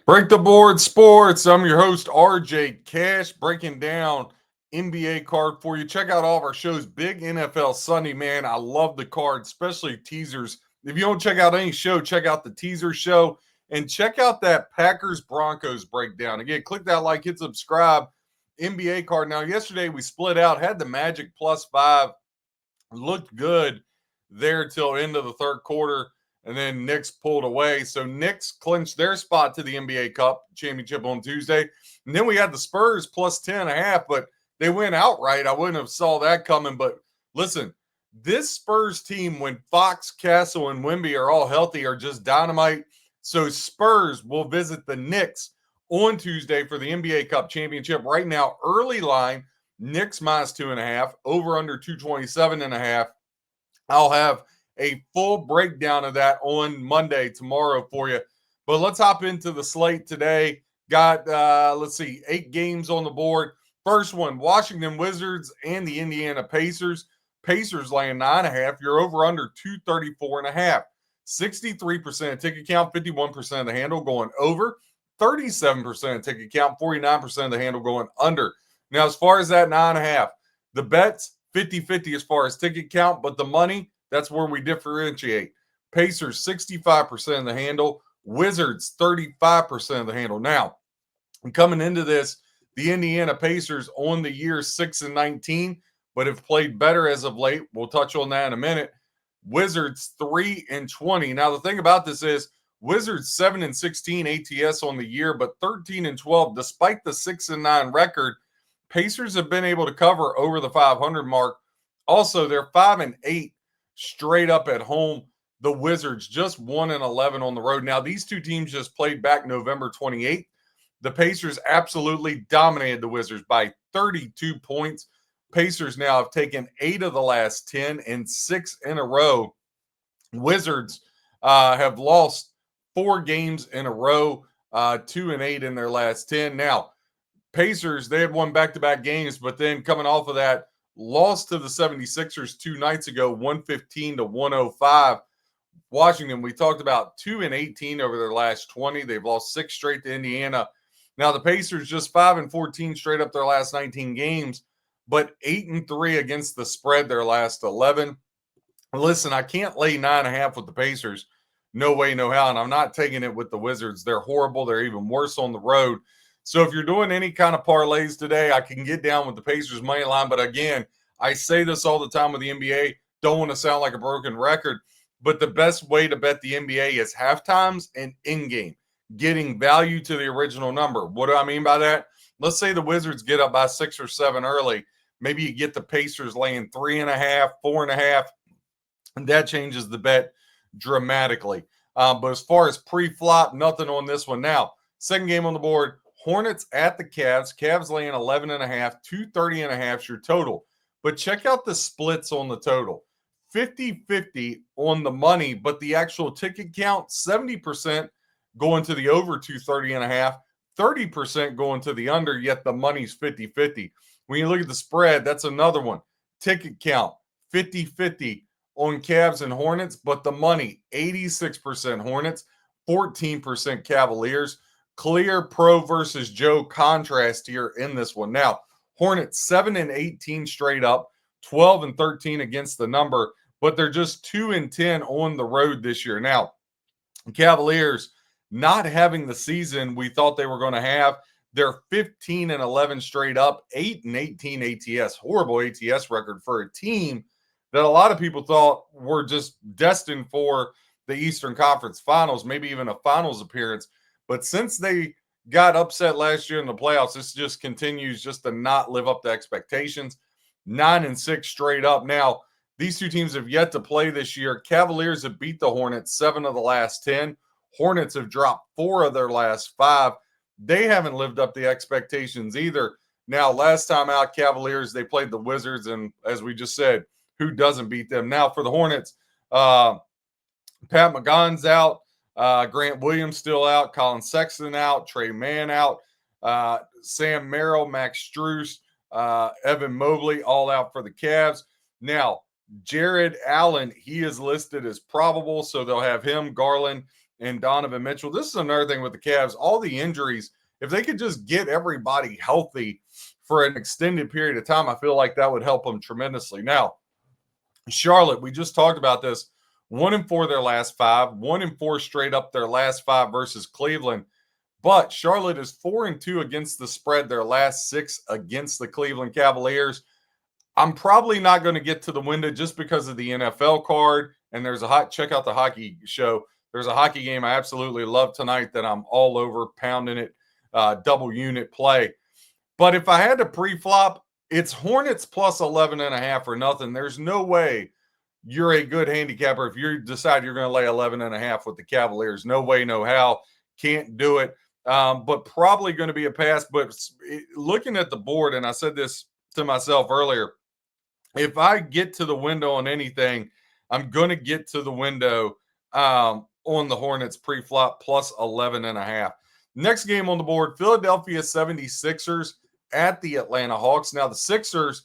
Break the board sports. I'm your host, RJ Cash, breaking down NBA card for you. Check out all of our shows. Big NFL Sunday, man. I love the card, especially teasers. If you don't check out any show, check out the teaser show and check out that Packers Broncos breakdown. Again, click that like, hit subscribe. NBA card. Now, yesterday we split out, had the Magic +5, looked good there till end of the third quarter, and then Knicks pulled away. So Knicks clinched their spot to the NBA Cup championship on Tuesday. And then we had the Spurs +10.5, but they went outright. I wouldn't have saw that coming. But listen, this Spurs team, when Fox, Castle, and Wemby are all healthy, are just dynamite. So Spurs will visit the Knicks on Tuesday for the NBA Cup championship. Right now, early line, Knicks -2.5, over under 227.5. I'll have a full breakdown of that on Monday, tomorrow for you. But let's hop into the slate today. Got, let's see, 8 games on the board. First one, Washington Wizards and the Indiana Pacers. Pacers laying 9.5. You're over under 234.5. 63% ticket count, 51% of the handle going over. 37% ticket count, 49% of the handle going under. Now, as far as that 9.5, the bets 50-50 as far as ticket count, but the money, that's where we differentiate. Pacers 65% of the handle, Wizards 35% of the handle. Now, coming into this, the Indiana Pacers on the year 6-19, but have played better as of late. We'll touch on that in a minute. Wizards 3-20. Now, the thing about this is Wizards 7-16 ATS on the year, but 13-12 despite the 6-9 record. Pacers have been able to cover over the 500 mark. Also, they're 5-8 straight up at home. The Wizards just 1-11 on the road. Now, these two teams just played back November 28th. The Pacers absolutely dominated the Wizards by 32 points. Pacers now have taken 8 of the last 10 and 6 in a row. Wizards have lost 4 games in a row, 2-8 in their last 10. Now, Pacers, they had won back-to-back games, but then coming off of that, lost to the 76ers 2 nights ago, 115-105. Washington, we talked about 2-18 over their last 20. They've lost 6 straight to Indiana. Now, the Pacers just 5-14 straight up their last 19 games, but 8-3 against the spread their last 11. Listen, I can't lay 9.5 with the Pacers. No way, no how. And I'm not taking it with the Wizards. They're horrible. They're even worse on the road. So if you're doing any kind of parlays today, I can get down with the Pacers money line. But again, I say this all the time with the NBA. Don't want to sound like a broken record, but the best way to bet the NBA is halftimes and in-game, getting value to the original number. What do I mean by that? Let's say the Wizards get up by 6 or 7 early. Maybe you get the Pacers laying 3.5, 4.5, and that changes the bet dramatically. But as far as pre-flop, nothing on this one. Now, second game on the board, Hornets at the Cavs. Cavs laying 11.5, 230.5 is your total. But check out the splits on the total. 50-50 on the money, but the actual ticket count, 70% going to the over 230.5, 30% going to the under, yet the money's 50-50. When you look at the spread, that's another one. Ticket count, 50-50 on Cavs and Hornets, but the money, 86% Hornets, 14% Cavaliers. Clear pro versus Joe contrast here in this one. Now, Hornets 7-18 straight up, 12-13 against the number, but they're just 2-10 on the road this year. Now, Cavaliers not having the season we thought they were going to have. They're 15-11 straight up, 8-18 ATS. Horrible ATS record for a team that a lot of people thought were just destined for the Eastern Conference Finals, maybe even a finals appearance. But since they got upset last year in the playoffs, this just continues just to not live up to expectations. 9-6 straight up. Now, these two teams have yet to play this year. Cavaliers have beat the Hornets 7 of the last 10. Hornets have dropped 4 of their last 5. They haven't lived up to expectations either. Now, last time out, Cavaliers, they played the Wizards, and as we just said, who doesn't beat them? Now, for the Hornets, Pat McGonn's out. Grant Williams still out, Colin Sexton out, Trey Mann out, Sam Merrill, Max Strus, Evan Mobley, all out for the Cavs. Now, Jared Allen, he is listed as probable, so they'll have him, Garland, and Donovan Mitchell. This is another thing with the Cavs. All the injuries, if they could just get everybody healthy for an extended period of time, I feel like that would help them tremendously. Now, Charlotte, we just talked about this. 1-4 their last 5, 1-4 straight up their last 5 versus Cleveland. But Charlotte is 4-2 against the spread, their last 6 against the Cleveland Cavaliers. I'm probably not going to get to the window just because of the NFL card. And there's check out the hockey show. There's a hockey game I absolutely love tonight that I'm all over pounding it, double unit play. But if I had to pre-flop, it's Hornets plus 11.5 or nothing. There's no way you're a good handicapper if you decide you're going to lay 11.5 with the Cavaliers. No way, no how. Can't do it. But probably going to be a pass. But looking at the board, and I said this to myself earlier, if I get to the window on anything, I'm going to get to the window on the Hornets pre-flop plus 11.5. Next game on the board, Philadelphia 76ers at the Atlanta Hawks. Now the Sixers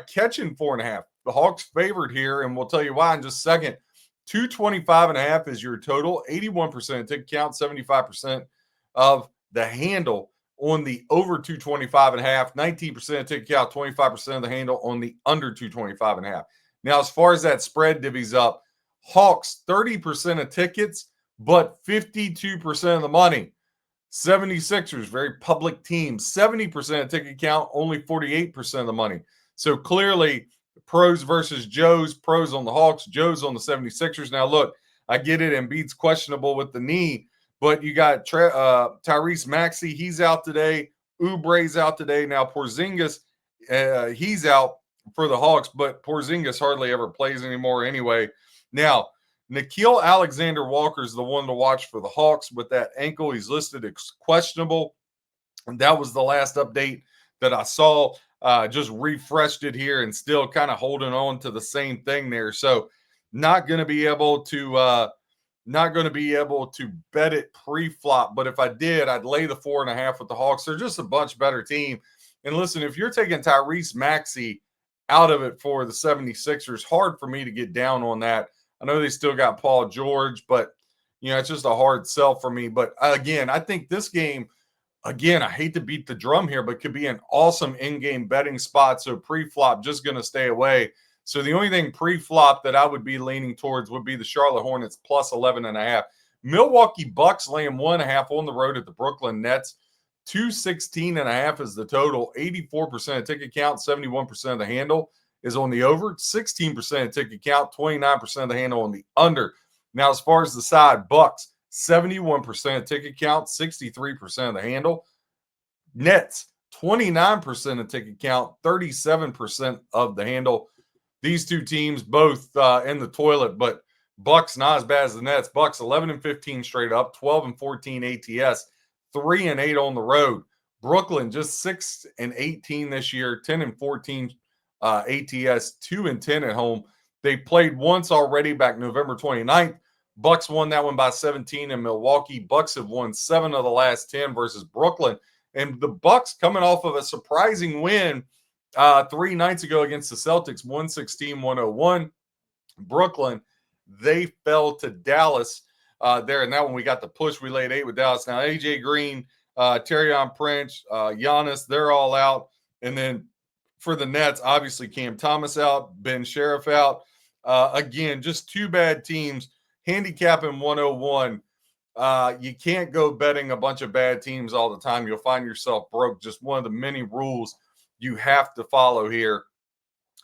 catching 4.5. The Hawks favored here, and we'll tell you why in just a second. 225.5 is your total, 81% ticket count, 75% of the handle on the over 225.5, 19% ticket count, 25% of the handle on the under 225.5. Now, as far as that spread divvies up, Hawks 30% of tickets, but 52% of the money. 76ers, very public team, 70% of ticket count, only 48% of the money. So clearly, pros versus Joes, pros on the Hawks, Joes on the 76ers. Now, look, I get it. Embiid's questionable with the knee, but you got Tyrese Maxey. He's out today. Oubre's out today. Now, Porzingis, he's out for the Hawks, but Porzingis hardly ever plays anymore anyway. Now, Nickeil Alexander-Walker is the one to watch for the Hawks with that ankle. He's listed as questionable. And that was the last update that I saw. Just refreshed it here and still kind of holding on to the same thing there. So not going to be able to bet it pre-flop. But if I did, I'd lay the 4.5 with the Hawks. They're just a much better team. And listen, if you're taking Tyrese Maxey out of it for the 76ers, hard for me to get down on that. I know they still got Paul George, but it's just a hard sell for me. But again, I think this game, again, I hate to beat the drum here, but could be an awesome in-game betting spot. So pre-flop, just going to stay away. So the only thing pre-flop that I would be leaning towards would be the Charlotte Hornets plus 11.5. Milwaukee Bucks laying 1.5 on the road at the Brooklyn Nets. 216.5 is the total. 84% of ticket count, 71% of the handle is on the over. 16% of ticket count, 29% of the handle on the under. Now, as far as the side, Bucks, 71% of ticket count, 63% of the handle. Nets, 29% of ticket count, 37% of the handle. These two teams both in the toilet, but Bucks not as bad as the Nets. Bucks 11-15 straight up, 12-14 ATS, 3-8 on the road. Brooklyn just 6-18 this year, 10-14 ATS, 2-10 at home. They played once already back November 29th. Bucks won that one by 17 in Milwaukee. Bucks have won 7 of the last 10 versus Brooklyn. And the Bucks coming off of a surprising win 3 nights ago against the Celtics, 116-101. Brooklyn, they fell to Dallas there. And that one we got the push. We laid 8 with Dallas. Now, AJ Green, Terrion Prince, Giannis, they're all out. And then for the Nets, obviously Cam Thomas out, Ben Sheriff out. Again, just 2 bad teams. Handicapping 101. You can't go betting a bunch of bad teams all the time. You'll find yourself broke. Just one of the many rules you have to follow here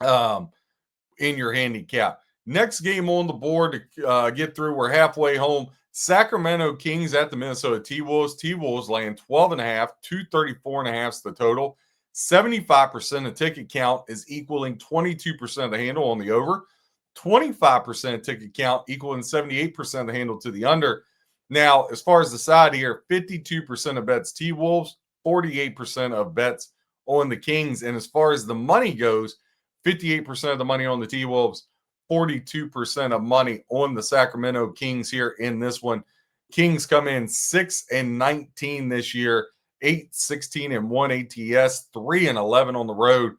in your handicap. Next game on the board to get through. We're halfway home. Sacramento Kings at the Minnesota T-Wolves. T-Wolves laying 12.5, 234.5 is the total. 75% of ticket count is equaling 22% of the handle on the over. 25% ticket count equaling 78% of the handle to the under. Now, as far as the side here, 52% of bets T-Wolves, 48% of bets on the Kings. And as far as the money goes, 58% of the money on the T-Wolves, 42% of money on the Sacramento Kings here in this one. Kings come in 6-19 this year, 8-16-1 ATS, 3-11 on the road.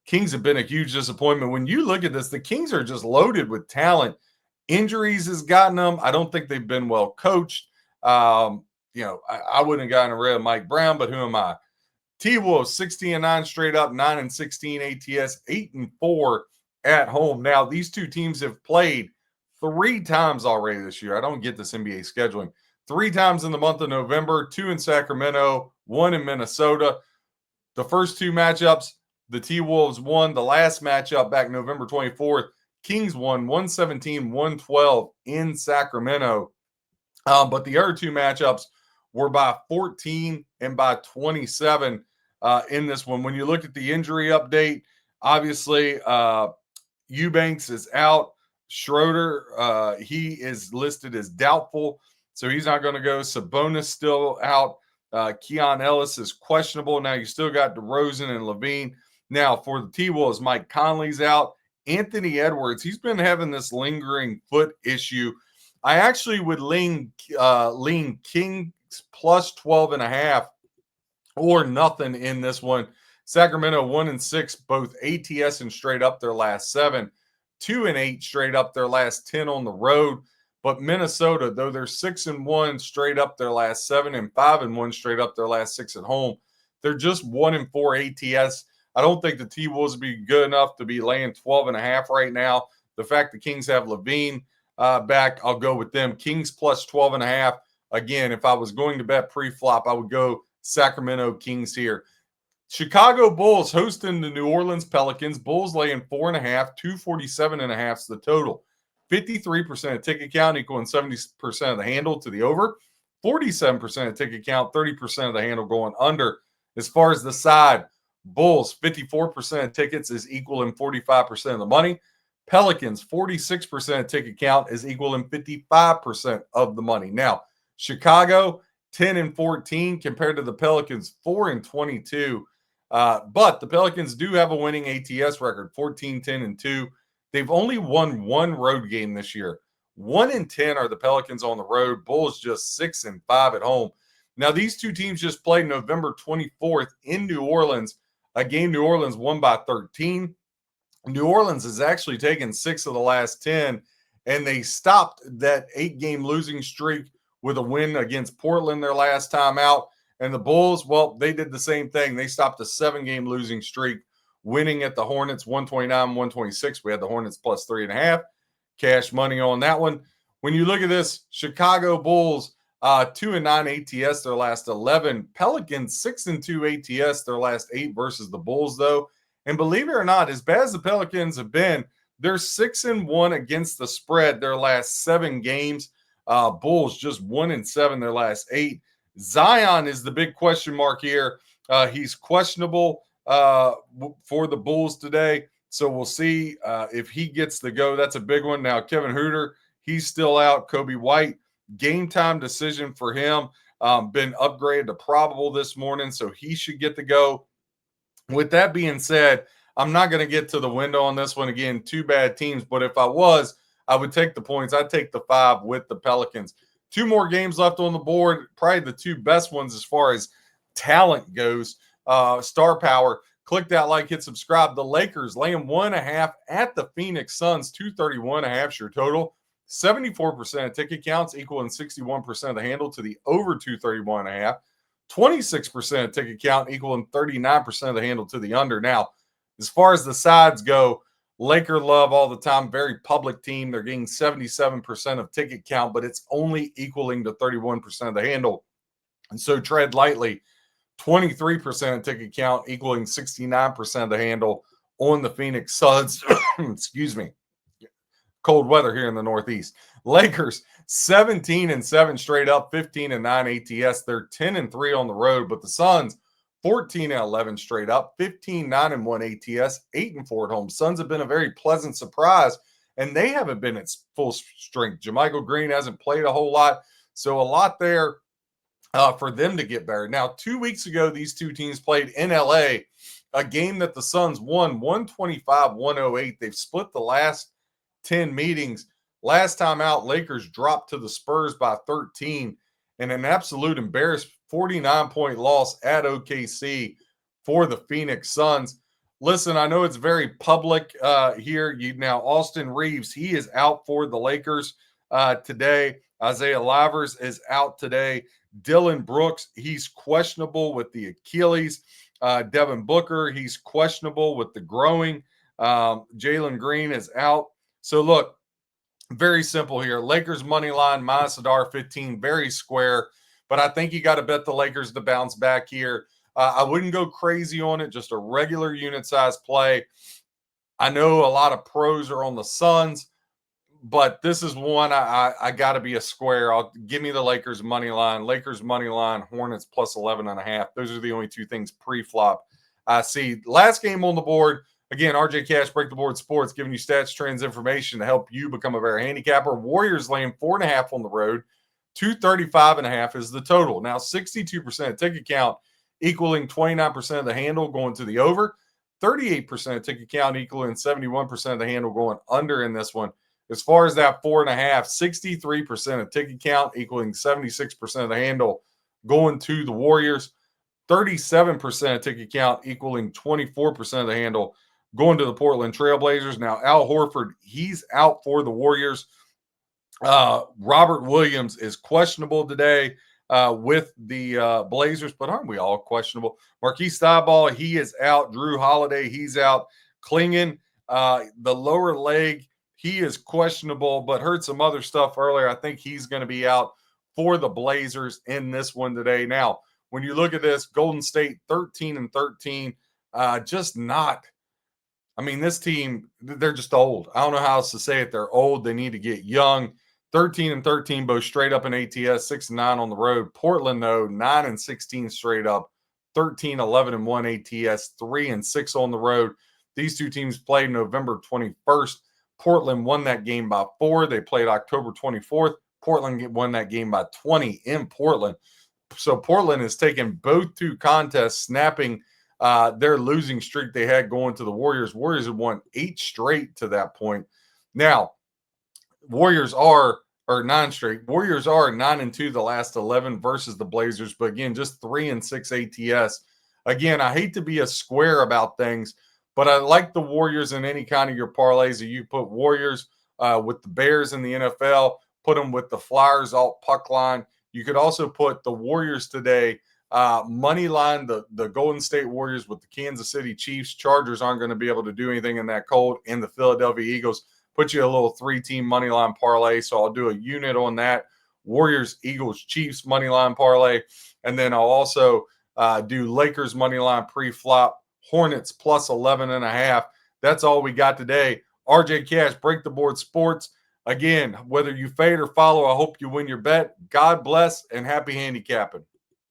Kings have been a huge disappointment. When you look at this, the Kings are just loaded with talent Injuries has gotten them. I don't think they've been well coached. I wouldn't have gotten rid of Mike Brown, but who am I? T-Wolves 16-9 straight up, 9-16 ATS, 8-4 at home. Now, these two teams have played 3 times already this year. I don't get this NBA scheduling. 3 times in the month of November, 2 in Sacramento, 1 in Minnesota. The first 2 matchups, the T-Wolves won. The last matchup back November 24th, Kings won 117-112 in Sacramento. But the other 2 matchups were by 14 and by 27 in this one. When you look at the injury update, obviously Eubanks is out. Schroeder, he is listed as doubtful, so he's not going to go. Sabonis still out. Keon Ellis is questionable. Now you still got DeRozan and Levine. Now for the T-Wolves, Mike Conley's out. Anthony Edwards, he's been having this lingering foot issue. I actually would lean Kings plus 12.5 or nothing in this one. Sacramento 1-6, both ATS and straight up their last 7, 2-8 straight up their last 10 on the road. But Minnesota, though they're 6-1 straight up their last 7 and 5-1 straight up their last 6 at home, they're just 1-4 ATS. I don't think the T-Wolves would be good enough to be laying 12.5 right now. The fact the Kings have Levine back, I'll go with them. Kings plus 12.5. Again, if I was going to bet pre-flop, I would go Sacramento Kings here. Chicago Bulls hosting the New Orleans Pelicans. Bulls laying 4.5, 247.5 is the total. 53% of ticket count equaling 70% of the handle to the over. 47% of ticket count, 30% of the handle going under. As far as the side, Bulls 54% of tickets is equaling 45% of the money. Pelicans 46% of ticket count is equaling 55% of the money. Now, Chicago 10-14 compared to the Pelicans 4-22. But the Pelicans do have a winning ATS record, 14-10-2. They've only won 1 road game this year. 1-10 are the Pelicans on the road. Bulls just 6-5 at home. Now, these two teams just played November 24th in New Orleans, a game New Orleans won by 13. New Orleans has actually taken 6 of the last 10, and they stopped that 8-game losing streak with a win against Portland their last time out. And the Bulls, well, they did the same thing. They stopped a 7-game losing streak, winning at the Hornets 129-126. We had the Hornets plus 3.5. Cash money on that one. When you look at this, Chicago Bulls 2-9 ATS their last 11. Pelicans 6-2 ATS their last 8 versus the Bulls, though. And believe it or not, as bad as the Pelicans have been, they're 6-1 against the spread their last 7 games. Bulls just 1-7 their last 8. Zion is the big question mark here. He's questionable for the Bulls today, so we'll see if he gets the go. That's a big one. Now, Kevin Huerter, he's still out. Kobe White, game time decision for him. Been upgraded to probable this morning, so he should get the go. With that being said, I'm not going to get to the window on this one again. 2 bad teams, but if I was, I would take the points. I'd take the 5 with the Pelicans. 2 more games left on the board. Probably the 2 best ones as far as talent goes. Star power. Click that like, hit subscribe. The Lakers laying 1.5 at the Phoenix Suns. 231.5 your total. 74% of ticket counts equaling 61% of the handle to the over 231.5. 26% of ticket count equaling 39% of the handle to the under. Now, as far as the sides go, Laker love all the time, very public team. They're getting 77% of ticket count, but it's only equaling to 31% of the handle. And so tread lightly. 23% of ticket count equaling 69% of the handle on the Phoenix Suns. Excuse me. Cold weather here in the Northeast. Lakers 17-7 straight up, 15-9 ATS. They're 10-3 on the road, but the Suns 14-11 straight up, 15-9-1 ATS, 8-4 at home. Suns have been a very pleasant surprise, and they haven't been at full strength. JaMychal Green hasn't played a whole lot, so a lot there for them to get better. Now, 2 weeks ago, these two teams played in LA, a game that the Suns won 125-108. They've split the last 10 meetings. Last time out, Lakers dropped to the Spurs by 13 in an absolute embarrassment, 49-point loss at OKC for the Phoenix Suns. Listen, I know it's very public here. Now, Austin Reeves, he is out for the Lakers today. Isaiah Livers is out today. Dylan Brooks, he's questionable with the Achilles. Devin Booker, he's questionable with the growing. Jalen Green is out. So, look, very simple here. Lakers money line minus $1.15, very square. But I think you got to bet the Lakers to bounce back here. I wouldn't go crazy on it, just a regular unit size play. I know a lot of pros are on the Suns, but this is one I got to be a square. I'll give me the Lakers money line, Hornets plus 11.5. Those are the only two things pre-flop I see. Last game on the board. Again, RJ Cash, Break the Board Sports, giving you stats, trends, information to help you become a better handicapper. Warriors laying 4.5 on the road. 235.5 is the total. Now, 62% ticket count equaling 29% of the handle going to the over. 38% ticket count equaling 71% of the handle going under in this one. As far as that 4.5, 63% of ticket count equaling 76% of the handle going to the Warriors. 37% of ticket count equaling 24% of the handle going to the Portland Trailblazers. Now, Al Horford, he's out for the Warriors. Robert Williams is questionable today with the Blazers, but aren't we all questionable? Marquise Thibault, he is out. Drew Holiday, he's out. Klingon, the lower leg, he is questionable, but heard some other stuff earlier. I think he's going to be out for the Blazers in this one today. Now, when you look at this, Golden State 13-13, just not. I mean, this team, they're just old. I don't know how else to say it. They're old. They need to get young. 13-13, both straight up in ATS, 6-9 on the road. Portland, though, 9-16 straight up, 13-11-1 ATS, 3-6 on the road. These two teams played November 21st. Portland won that game by 4. They played October 24th. Portland won that game by 20 in Portland. So Portland has taken both two contests, snapping their losing streak they had going to the Warriors. Warriors have won 8 straight to that point. Now, Warriors are 9 straight. Warriors are 9-2 the last 11 versus the Blazers, but again, just 3-6 ATS. Again, I hate to be a square about things, but I like the Warriors in any kind of your parlays. That you put Warriors with the Bears in the NFL, put them with the Flyers alt puck line. You could also put the Warriors today money line, the Golden State Warriors with the Kansas City Chiefs. Chargers aren't going to be able to do anything in that cold. And the Philadelphia Eagles. Put you a little 3-team money line parlay. So I'll do a unit on that. Warriors, Eagles, Chiefs money line parlay. And then I'll also do Lakers money line pre-flop, Hornets plus 11.5. That's all we got today. RJ Cash, Break the Board Sports. Again, whether you fade or follow, I hope you win your bet. God bless and happy handicapping.